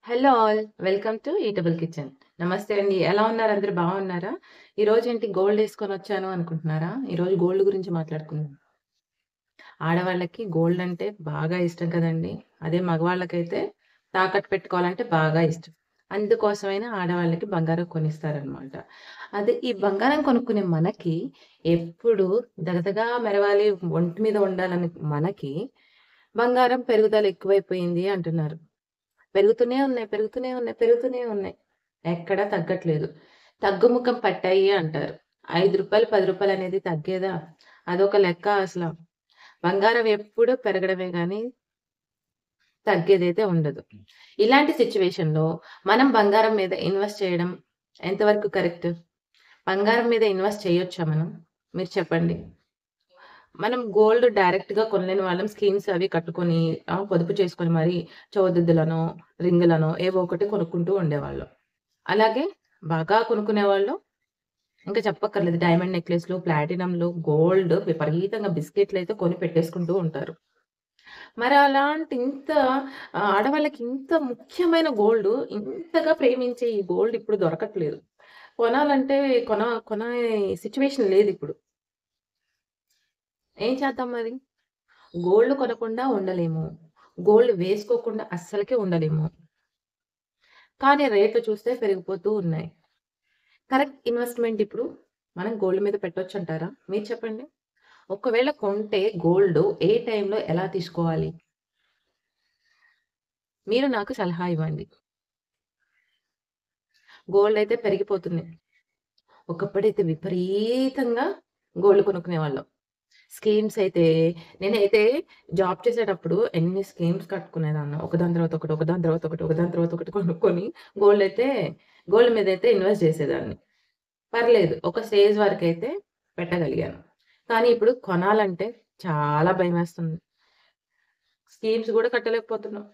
Hello all. Welcome to eatable kitchen. నమస్తే అండి. ఎలా ఉన్నారు? అందరూ బాగున్నారా? ఈరోజేంటి గోల్డ్ యేసుకొనొచ్చాను అనుకుంటున్నారా? ఈరోజు గోల్డ్ గురించి మాట్లాడుకుందాం. ఆడవాళ్ళకి గోల్డ్ అంటే బాగా ఇష్టం కదండీ! అదే మగవాళ్ళకైతే తాకట్టు పెట్టుకోవాలంటే బాగా ఇష్టం. అందుకోసమైనా ఆడవాళ్ళకి బంగారం కొనిస్తారనమాట. అదే ఈ బంగారం కొనుక్కునే మనకి ఎప్పుడు దగదగా మెరవాలి, ఒంటి మీద ఉండాలని మనకి బంగారం పెరుగుదల ఎక్కువైపోయింది అంటున్నారు. పెరుగుతూనే ఉన్నాయి, పెరుగుతూనే ఉన్నాయి, పెరుగుతూనే ఉన్నాయి. ఎక్కడా తగ్గట్లేదు. తగ్గుముఖం పట్టాయి అంటారు. రూ. 5, రూ. 10 అనేది తగ్గేదా? అదొక లెక్క అసల. బంగారం ఎప్పుడూ పెరగడమే గానీ, తగ్గేదైతే ఉండదు. ఇలాంటి సిట్యుయేషన్‌లో మనం బంగారం మీద ఇన్వెస్ట్ చేయడం ఎంతవరకు కరెక్ట్? బంగారం మీద ఇన్వెస్ట్ చేయొచ్చా మనం? మీరు చెప్పండి. మనం గోల్డ్ డైరెక్ట్‌గా కొనలేని వాళ్ళం స్కీమ్స్ అవి కట్టుకొని పొదుపు చేసుకొని మరి చోదిద్దులనో, రింగులనో ఏవో ఒకటి కొనుక్కుంటూ ఉండేవాళ్ళం. అలాగే బాగా కొనుక్కునేవాళ్ళు ఇంకా చెప్పక్కర్లేదు. డైమండ్ నెక్లెస్‌లు, ప్లాటినంలు, గోల్డ్ విపరీతంగా బిస్కెట్‌లయితే కొని పెట్టేసుకుంటూ ఉంటారు. మరి అలాంటి ఆడవాళ్ళకి ఇంత ముఖ్యమైన గోల్డ్ ఇంతగా ప్రేమించే ఈ గోల్డ్ ఇప్పుడు దొరకట్లేదు. కొనాలంటే కొన కొనే సిట్యుయేషన్ లేదిప్పుడు. ఏం చేద్దాం మరి? గోల్డ్ కొనకుండా ఉండలేము. గోల్డ్ వేసుకోకుండా అస్సలకే ఉండలేము. కానీ రేట్లు చూస్తే పెరిగిపోతూ ఉన్నాయి. కరెక్ట్ ఇన్వెస్ట్‌మెంట్ ఇప్పుడు మనం గోల్డ్ మీద పెట్టొచ్చంటారా? మీరు చెప్పండి. ఒకవేళ కొంటే గోల్డ్ ఏ టైంలో ఎలా తీసుకోవాలి? మీరు నాకు సలహా ఇవ్వండి. గోల్డ్ అయితే పెరిగిపోతుంది. ఒకప్పుడైతే విపరీతంగా గోల్డ్ కొనుక్కునేవాళ్ళం. స్కీమ్స్ అయితే నేనైతే జాబ్ చేసేటప్పుడు ఎన్ని స్కీమ్స్ కట్టుకునేదాన్నో. ఒకదాని తర్వాత ఒకటి, ఒకదాని తర్వాత ఒకటి, ఒకదాని తర్వాత ఒకటి కొనుక్కొని గోల్డ్ అయితే గోల్డ్ మీదయితే ఇన్వెస్ట్ చేసేదాన్ని. పర్లేదు. ఒక స్టేజ్ వరకైతే పెట్టగలిగాను. కానీ ఇప్పుడు కొనాలంటే చాలా భయమేస్తుంది. స్కీమ్స్ గూడా కట్టలేకపోతున్నాం.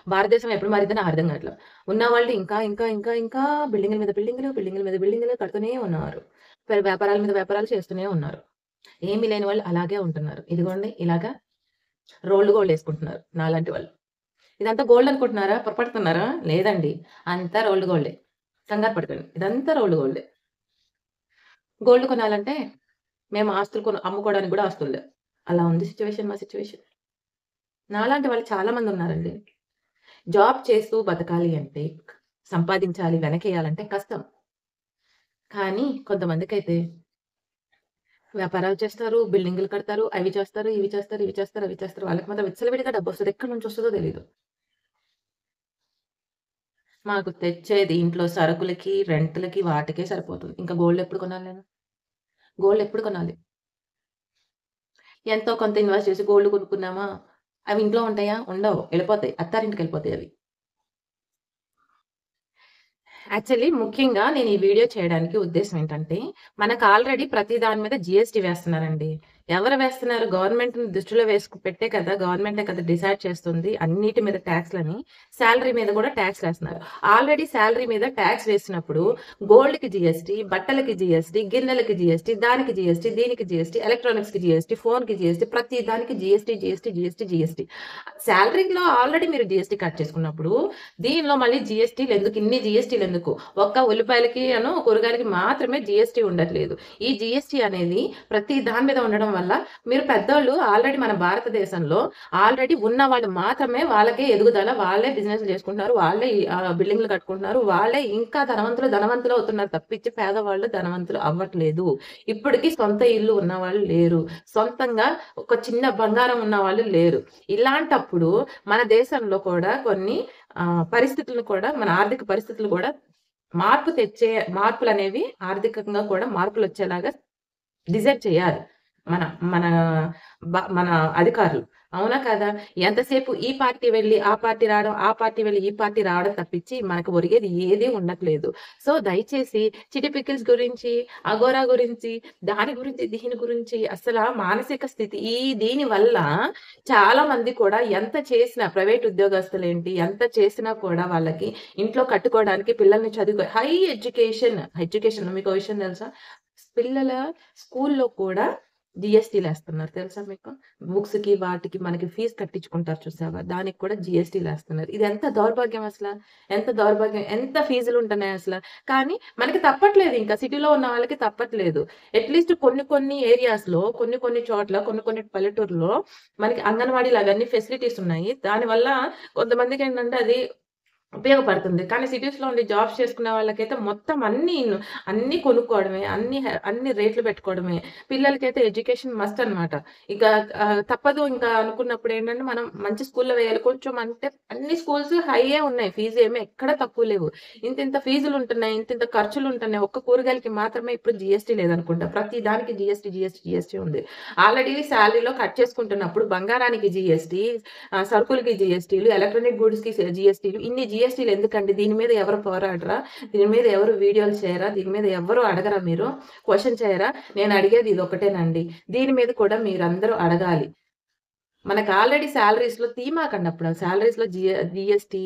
భారతదేశం ఎప్పుడు మారిద్దో నాకు అర్థం కావట్ల. ఉన్నవాళ్ళు ఇంకా, ఇంకా, ఇంకా, ఇంకా బిల్డింగుల మీద బిల్డింగులు, బిల్డింగుల మీద బిల్డింగులు కడుతూనే ఉన్నారు. వ్యాపారాల మీద వ్యాపారాలు చేస్తూనే ఉన్నారు. ఏమి లేని వాళ్ళు అలాగే ఉంటున్నారు. ఇదిగోండి ఇలాగా రోల్డ్ గోల్డ్ యేసుకుంటున్నారు నాలాంటి వాళ్ళు. ఇదంతా గోల్డ్ అనుకుంటున్నారా? పొరపడుతున్నారా? లేదండి. అంతా రోల్డ్ గోల్డే. కంగారు పడకండి. ఇదంతా రోల్డ్ గోల్డే. గోల్డ్ కొనాలంటే మేము ఆస్తులు అమ్ముకోవడానికి గూడా ఆస్తులు లేవు. అలా ఉంది సిట్యుయేషన్ మా సిట్యుయేషన్. నాలాంటి వాళ్ళు చాలా మందున్నారండి. జాబ్ చేస్తూ బతకాలి అంటే, సంపాదించాలి, వెనకేయాలంటే కష్టం. కానీ కొంతమందికైతే వ్యాపారాలు చేస్తారు, బిల్డింగులు కడతారు, అవి చేస్తారు, ఇవి చేస్తారు, ఇవి చేస్తారు, అవి చేస్తారు. వాళ్ళకి మాత్రం విచ్చలవిడిగా డబ్బొస్తది. ఎక్కడి నుంచొస్తదో తెలీదు. మాకు తెచ్చేది ఇంట్లో సరుకులకి, రెంట్‌లకి వాటికే సరిపోతుంది. ఇంకా గోల్డ్ ఎప్పుడు కొనాలి నేను? గోల్డ్ ఎప్పుడు కొనాలి? ఎంతో కొంత ఇన్వెస్ట్ చేసి గోల్డ్ కొనుక్కున్నామా, అవి ఇంట్లో ఉంటాయా? ఉండవు. ఎళ్ళిపోతాయి. అత్తారింటికెళ్ళిపోతాయి అవి. యాక్చువల్లీ ముఖ్యంగా నేను ఈ వీడియో చేయడానికి ఉద్దేశ్యం ఏంటంటే, మనకు ఆల్రెడీ ప్రతి దాని మీద జీఎస్టీ వేస్తున్నారండి. ఎవరు వేస్తున్నారు? గవర్నమెంట్‌ని దృష్టిలో పెట్టే కదా! గవర్నమెంటే కదా డిసైడ్ చేస్తుంది అన్నిటి మీద టాక్స్‌లని. సాలరీ మీద కూడా టాక్స్‌లేస్తున్నారు. ఆల్రెడీ సాలరీ మీద టాక్స్ వేసినప్పుడు గోల్డ్‌కి జీఎస్టీ, బట్టలకి జీఎస్టీ, గిన్నెలకి జీఎస్టీ, దానికి జీఎస్టీ, దీనికి జీఎస్టీ, ఎలక్ట్రానిక్స్‌కి జీఎస్టీ, ఫోన్‌కి జీఎస్టీ, ప్రతి దానికి జీఎస్టీ, జీఎస్టీ, జీఎస్టీ, జీఎస్టీ. సాలరీలో ఆల్రెడీ మీరు జీఎస్టీ కట్ చేసుకున్నప్పుడు దీనిలో మళ్ళీ జీఎస్టీలెందుకు? ఇన్ని జీఎస్టీలెందుకు? ఒక్క ఉల్లిపాయలకి కూరగాయలకి మాత్రమే జీఎస్టీ ఉండట్లేదు. ఈ జీఎస్టీ అనేది ప్రతి దాని మీద ఉండడం వల్ల మీరు పెద్దోళ్ళు ఆల్రెడీ మన భారతదేశంలో ఆల్రెడీ ఉన్నవాళ్ళు మాత్రమే వాళ్ళకే ఎదుగుదల. వాళ్ళే బిజినెస్‌లు చేసుకుంటున్నారు. వాళ్ళే బిల్డింగ్‌లు కట్టుకుంటున్నారు. వాళ్ళే ఇంకా ధనవంతులు అవుతున్నారు తప్పించి పేదవాళ్ళు ధనవంతులు అవ్వట్లేదు. ఇప్పటికి సొంత ఇల్లు ఉన్నవాళ్ళు లేరు. సొంతంగా ఒక చిన్న బంగారం ఉన్నవాళ్ళు లేరు. ఇలాంటప్పుడు మన దేశంలో కూడా కొన్ని పరిస్థితులను కూడా మన ఆర్థిక పరిస్థితులు కూడా మార్పులనేవి ఆర్థికంగా కూడా మార్పులొచ్చేలాగా డిసైడ్ చేయాలి. మన మన మన అధికారులు. అవునా కాదా? ఎంతసేపు ఈ పార్టీ వెళ్లి ఆ పార్టీ రావడం, ఆ పార్టీ వెళ్లి ఈ పార్టీ రావడం తప్పించి మనకు ఒరిగేది ఏదీ ఉండట్లేదు. సో, దయచేసి చిట్టి పికిల్స్ గురించి, అగోరా గురించి, దాని గురించి, దీని గురించి అసల మానసిక స్థితి దీని వల్ల చాలా మంది కూడా ఎంత చేసినా ప్రైవేట్ ఉద్యోగస్తులేంటి, ఎంత చేసినా కూడా వాళ్ళకి ఇంట్లో కట్టుకోవడానికి పిల్లల్ని ఎడ్యుకేషన్ మీకో విషయం తెలుసా? పిల్లల స్కూల్‌లో కూడా జీఎస్టీలేస్తున్నారు తెలుసా మీకు? బుక్స్‌కి వాటికి మనకి ఫీజ్ కట్టించుకుంటారు చూసావా? దానికి కూడా జీఎస్టీలేస్తున్నారు. ఇది ఎంత దౌర్భాగ్యం అసల? ఎంత దౌర్భాగ్యం? ఎంత ఫీజులుంటున్నాయి అసల? కానీ మనకి తప్పట్లేదు ఇంకా సిటీలో ఉన్న వాళ్ళకి తప్పట్లేదు. అట్‌లీస్ట్ కొన్ని కొన్ని ఏరియాస్‌లో కొన్ని కొన్ని చోట్ల కొన్ని కొన్ని పల్లెటూరులో మనకి అంగన్వాడీలు అవన్నీ ఫెసిలిటీస్ ఉన్నాయి. దానివల్ల కొంతమందికేంటంటే అది ఉపయోగపడుతుంది. కానీ సిటీస్‌లో ఉండి జాబ్స్ చేసుకునే వాళ్ళకైతే మొత్తం అన్నీ కొనుక్కోవడమే, అన్ని రేట్లు పెట్టుకోవడమే. పిల్లలకైతే ఎడ్యుకేషన్ మస్ట్ అన్నమాట. ఇక తప్పదు ఇంకా అనుకున్నప్పుడేంటంటే మనం మంచి స్కూల్‌లో వేయాలి. కొంచెం అంటే అన్ని స్కూల్స్ హైయే ఉన్నాయి. ఫీజ్ ఏమి ఎక్కడ తక్కువ లేవు. ఇంతింత ఫీజులుంటున్నాయి. ఇంతింత ఖర్చులుంటున్నాయి. ఒక్క కూరగాయలకి మాత్రమే ఇప్పుడు జీఎస్టీ లేదనుకుంటా. ప్రతి దానికి జీఎస్టీ ఉంది. ఆల్రెడీ సాలరీలో కట్ చేసుకుంటున్నప్పుడు బంగారానికి జీఎస్టీ, సరుకులకి జీఎస్టీలు, ఎలక్ట్రానిక్ గూడ్స్‌కి జీఎస్టీలు ఇన్ని జీఎస్టీలు ఎందుకండి? దీని మీద ఎవరు పోరాడరా? దీని మీద ఎవరు వీడియోలు చేయరా? దీని మీద ఎవ్వరు అడగరా మీరు? క్వెషన్ చేయరా? నేను అడిగేది ఇదొక్కటేనండి. దీని మీద కూడా మీరందరూ అడగాలి. మనకు ఆల్రెడీ సాలరీస్‌లో తీమాకండి అప్పుడు. సాలరీస్‌లో జీఎస్టీ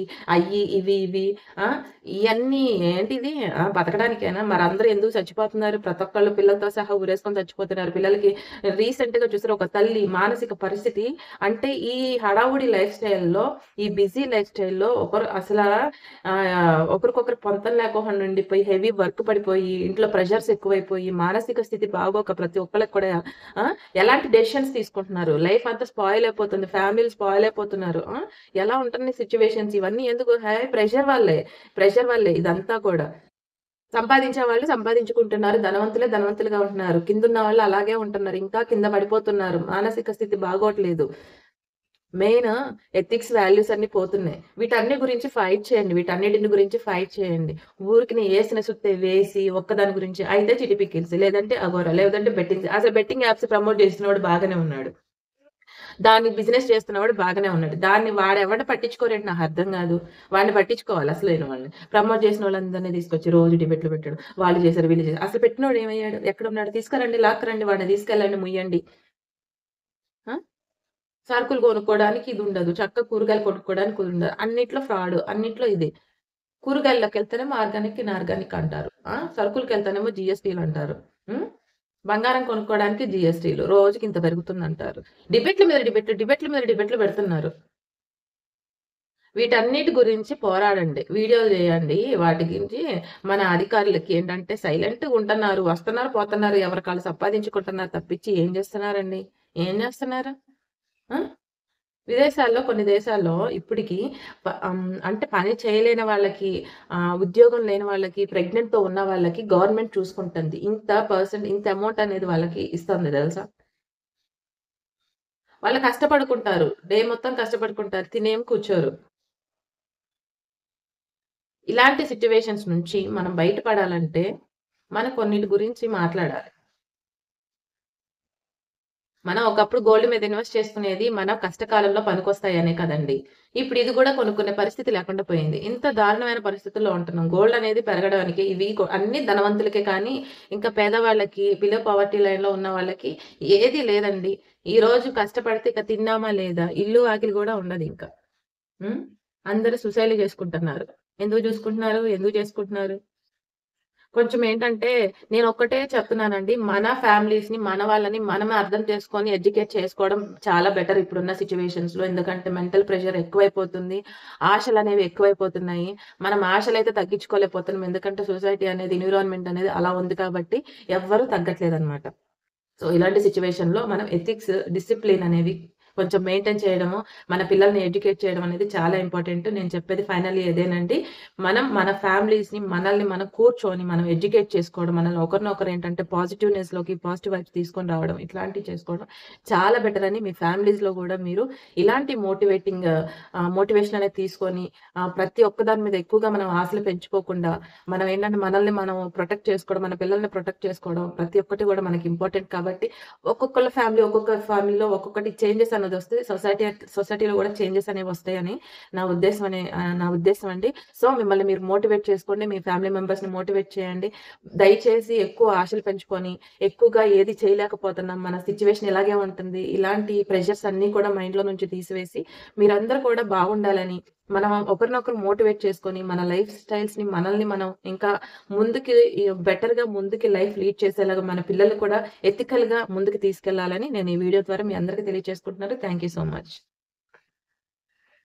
ఇవి ఆ! ఇయన్నీ ఏంటిది బతకడానికేనా? మరందరూ ఎందుకు చచ్చిపోతున్నారు? ప్రతి ఒక్కళ్ళు పిల్లలతో సహా ఊరేసుకొని చచ్చిపోతున్నారు. పిల్లలకి రీసెంట్‌గా చూసారా ఒక తల్లి మానసిక పరిస్థితి అంటే ఈ హడావుడి లైఫ్ స్టైల్‌లో, ఈ బిజీ లైఫ్ స్టైల్‌లో ఒకరు అసలా ఒకరికొకరు పొంతన లేకోకుండా ఉండిపోయి హెవీ వర్క్ పడిపోయి, ఇంట్లో ప్రెషర్స్ ఎక్కువైపోయి, మానసిక స్థితి బాగోక ప్రతి ఒక్కళ్ళకి కూడా ఆ! ఎలాంటి డెసిషన్స్ తీసుకుంటున్నారు? లైఫ్ అంతా స్పాయిల్ అయిపోతుంది. ఫ్యామిలీలు స్పాయిల్ అయిపోతున్నారు. ఎలా ఉంటున్నాయి సిట్యుయేషన్స్ ఇవన్నీ ఎందుకు? ప్రెషర్ వల్లే. ప్రెషర్ వల్లే ఇదంతా కూడా. సంపాదించే వాళ్ళు సంపాదించుకుంటున్నారు. ధనవంతులే ధనవంతులుగా ఉంటున్నారు. కిందున్న వాళ్ళు అలాగే ఉంటున్నారు. ఇంకా కింద పడిపోతున్నారు. మానసిక స్థితి బాగోట్లేదు. మెయిన్ ఎథిక్స్, వాల్యూస్ అన్నీ పోతున్నాయి. వీటన్ని గురించి ఫైట్ చేయండి. వీటన్నిటిని గురించి ఫైట్ చేయండి. ఊరికినే ఏసిన సుత్తే వేసి ఒక్కదాని గురించి అయితే చిటిపికిల్స్ లేదంటే అఘోరా లేదంటే బెట్టింగ్స్. అసలు బెట్టింగ్ యాప్స్ ప్రమోట్ చేసినోడు బాగానే ఉన్నాడు. దాన్ని బిజినెస్ చేస్తున్నవాడు బాగానే ఉన్నాడు. దాన్ని వాడెవడు పట్టించుకోరేంటి నాకర్థం గాదు. వాడిని పట్టించుకోవాలి అసలైన వాళ్ళని. ప్రమోట్ చేసినోళ్ళందరిని తీసుకొచ్చి రోజు డిబేట్‌లు పెట్టడం. వాళ్ళు చేశారు, వీళ్ళు చేశారు. అసలు పెట్టినోడు ఏమయ్యాడు? ఎక్కడున్నాడు? తీసుకురండి, లాక్కరండి వాడిని తీసుకెళ్ళండి, ముయ్యండి. ఆ! సరుకులు కొనుక్కోవడానికి ఇదుండదు. చక్కగా కూరగాయలు కొనుక్కోవడానికి ఉండదు. అన్నిట్లో ఫ్రాడ్. అన్నిట్లో ఇదే. కూరగాయల్లోకెళ్తేనేమో ఆర్గానిక్, ఇనార్గానిక్ అంటారు. సరుకులకెళ్తేనేమో జీఎస్టీలంటారు. హ్మ్. బంగారం కొనుక్కోవడానికి జీఎస్టీలు. రోజుకింత పెరుగుతుందంటారు. డిబేట్‌ల మీద డిబేట్‌లు పెడుతున్నారు. వీటన్నిటి గురించి పోరాడండి. వీడియోలు చేయండి. వాటి గురించి మన అధికారులకి ఏంటంటే సైలెంట్‌గుంటున్నారు. వస్తున్నారు, పోతున్నారు. ఎవరికాళ్ళు సంపాదించుకుంటున్నారు తప్పించి ఏం చేస్తున్నారండి? ఏం చేస్తున్నారు? ఆ! విదేశాల్లో కొన్ని దేశాల్లో ఇప్పటికి అంటే పని చేయలేని వాళ్ళకి, ఉద్యోగం లేని వాళ్ళకి, ప్రెగ్నెంట్‌తో ఉన్న వాళ్ళకి గవర్నమెంట్ చూసుకుంటుంది. ఇంత అమౌంట్ అనేది వాళ్ళకి ఇస్తుంది తెలుసా? వాళ్ళు కష్టపడుకుంటారు. డే మొత్తం కష్టపడుకుంటారు. తినేం కూర్చోరు. ఇలాంటి సిట్యుయేషన్స్ నుంచి మనం బయటపడాలంటే, మనం కొన్నిటి గురించి మాట్లాడాలి. మనం ఒకప్పుడు గోల్డ్ మీద ఇన్వెస్ట్ చేసుకునేది మన కష్టకాలంలో పనికొస్తాయనే కదండీ! ఇప్పుడు ఇది గూడా కొనుక్కునే పరిస్థితి లేకుండా పోయింది. ఇంత దారుణమైన పరిస్థితుల్లో ఉంటున్నాం. గోల్డ్ అనేది పెరగడానికి ఇవి అన్నీ ధనవంతులకే కానీ, ఇంకా పేదవాళ్ళకి, బిలో పోవర్టీ లైన్‌లో ఉన్న వాళ్ళకి ఏది లేదండి. ఈరోజు కష్టపడితే ఇక తిన్నామా లేదా? ఇల్లు, వాకిలి గూడా ఉండదింక. హ్మ్. అందరూ సూసైడ్‌లు చేసుకుంటున్నారు. ఎందుకు చేసుకుంటున్నారు? కొంచెం ఏంటంటే, నేనొక్కటే చెప్తున్నానండి. మన ఫ్యామిలీస్‌ని, మన వాళ్ళని మనమే అర్థం చేసుకొని ఎడ్యుకేట్ చేసుకోవడం చాలా బెటర్ ఇప్పుడున్న సిట్యుయేషన్స్‌లో. ఎందుకంటే మెంటల్ ప్రెషర్ ఎక్కువైపోతుంది. ఆశలనేవి ఎక్కువైపోతున్నాయి. మనం ఆశలైతే తగ్గించుకోలేకపోతున్నాం. ఎందుకంటే సొసైటీ అనేది, ఎన్విరాన్మెంట్ అనేది అలా ఉంది కాబట్టి ఎవ్వరు తగ్గట్లేదనమాట. సో, ఇలాంటి సిట్యుయేషన్‌లో మనం ఎథిక్స్, డిసిప్లిన్ అనేవి కొంచెం మెయింటైన్ చేయడము, మన పిల్లల్ని ఎడ్యుకేట్ చేయడం అనేది చాలా ఇంపార్టెంట్. నేను చెప్పేది ఫైనల్లీ ఇదేనండి. మనం మన ఫ్యామిలీస్‌ని, మనల్ని మనం కూర్చొని మనం ఎడ్యుకేట్ చేసుకోవడం, మనల్ని ఒకరినొకరు ఏంటంటే పాజిటివ్‌నెస్‌లోకి పాజిటివ్ వైబ్స్ తీసుకొని రావడం, ఇట్లాంటివి చేసుకోవడం చాలా బెటర్ అని మీ ఫ్యామిలీస్‌లో గూడా మీరు ఇలాంటి మోటివేషన్ అనేది తీసుకొని ప్రతి ఒక్క దాని మీద ఎక్కువగా మనం ఆశలు పెంచుకోకుండా, మనం ఏంటంటే మనల్ని మనం ప్రొటెక్ట్ చేసుకోవడం, మన పిల్లల్ని ప్రొటెక్ట్ చేసుకోవడం ప్రతి ఒక్కటి గూడా మనకి ఇంపార్టెంట్ కాబట్టి ఒక్కొక్క ఫ్యామిలీలో ఒక్కొక్కటి చేంజెస్ అన్నదొస్తే సొసైటీలో గూడా చేంజెస్ అనేవొస్తాయని నా ఉద్దేశం అండి. సో, మిమ్మల్ని మీరు మోటివేట్ చేసుకోండి. మీ ఫ్యామిలీ మెంబర్స్‌ని మోటివేట్ చేయండి. దయచేసి ఎక్కువ ఆశలు పెంచుకొని, ఎక్కువగా ఏది చేయలేకపోతున్నాం, మన సిట్యుయేషన్ ఇలాగే ఉంటుంది. ఇలాంటి ప్రెషర్స్ అన్నీ కూడా మైండ్‌లో నుంచి తీసివేసి, మీరందరూ కూడా బాగుండాలని మనం ఒకరినొకరు మోటివేట్ చేసుకొని, మన లైఫ్ స్టైల్స్‌ని మనల్ని మనం ఇంకా ముందుకి బెటర్‌గా ముందుకి లైఫ్ లీడ్ చేసేలాగా మన పిల్లలు కూడా ఎథికల్‌గా ముందుకు తీసుకెళ్లాలని నేను ఈ వీడియో ద్వారా మీ అందరికి తెలియజేసుకుంటున్నాను. Thank you so much.